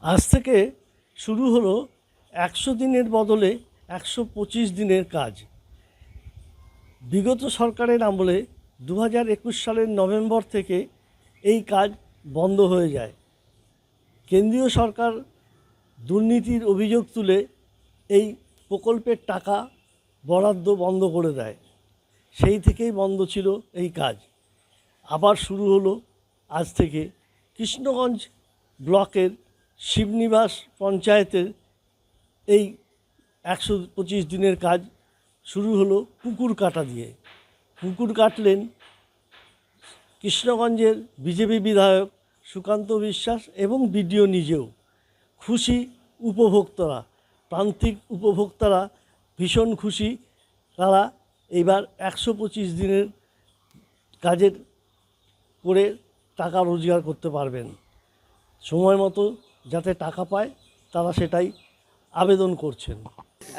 আজ থেকে শুরু হলো 100 দিনের বদলে 125 দিনের কাজ। বিগত সরকারের আমলে 2021 সালের নভেম্বর থেকে এই কাজ বন্ধ হয়ে যায়। কেন্দ্রীয় সরকার দুর্নীতির অভিযোগ তুলে এই প্রকল্পের টাকা বরাদ্দ বন্ধ করে দেয়। সেই থেকেই বন্ধ ছিল এই কাজ। আবার শুরু হলো আজ থেকে। কৃষ্ণগঞ্জ ব্লকের শিবনিবাস পঞ্চায়েতের এই 125 দিনের কাজ শুরু হলো পুকুর কাটা দিয়ে। পুকুর কাটলেন কৃষ্ণগঞ্জের বিজেপি বিধায়ক সুকান্ত বিশ্বাস এবং বিডিও নিজেও। খুশি উপভোক্তারা, প্রান্তিক উপভোক্তারা ভীষণ খুশি। তারা এইবার 125 দিনের কাজের করে টাকা রোজগার করতে পারবেন। সময় মতো যাতে টাকা পায় তারা সেটাই আবেদন করছেন।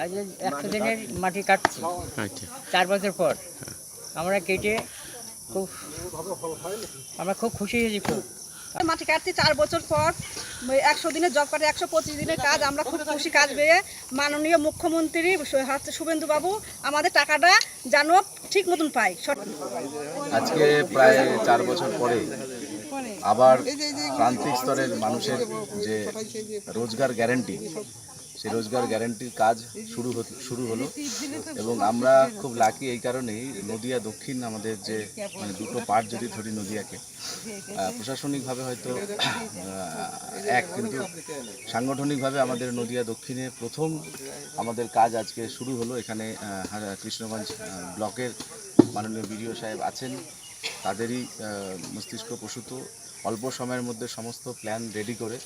আজ 100 দিনের মাটি কাটছি। আচ্ছা 4 বছর পর আমরা কেটে খুব আমরা খুব খুশি হয়েছি। খুব মাটি কাটতে 4 বছর পর 100 দিনের জব কার্ডে 125 দিনের কাজ আমরা খুব খুশি। কাজ পেয়ে মাননীয় মুখ্যমন্ত্রী শুভেন্দু বাবু আমাদের টাকাটা যেন ঠিক মতন পাই। আজকে প্রায় 4 বছর পরে আবার প্রান্তিক স্তরের মানুষের যে রোজগার গ্যারান্টি, সেই রোজগার গ্যারান্টির কাজ শুরু হলো এবং আমরা খুব লাকি এই কারণেই, নদিয়া দক্ষিণ আমাদের যে দুটো পার্ট যদি ধরি নদিয়াকে, প্রশাসনিকভাবে হয়তো এক, কিন্তু সাংগঠনিকভাবে আমাদের নদিয়া দক্ষিণে প্রথম আমাদের কাজ আজকে শুরু হলো। এখানে কৃষ্ণগঞ্জ ব্লকের মাননীয় বিডিও সাহেব আছেন, তাদেরই মস্তিষ্ক প্রসূত অল্প সময়ের মধ্যে সমস্ত প্ল্যান রেডি করে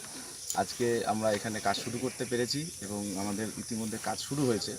আজকে আমরা এখানে কাজ শুরু করতে পেরেছি এবং আমাদের ইতিমধ্যে কাজ শুরু হয়েছে।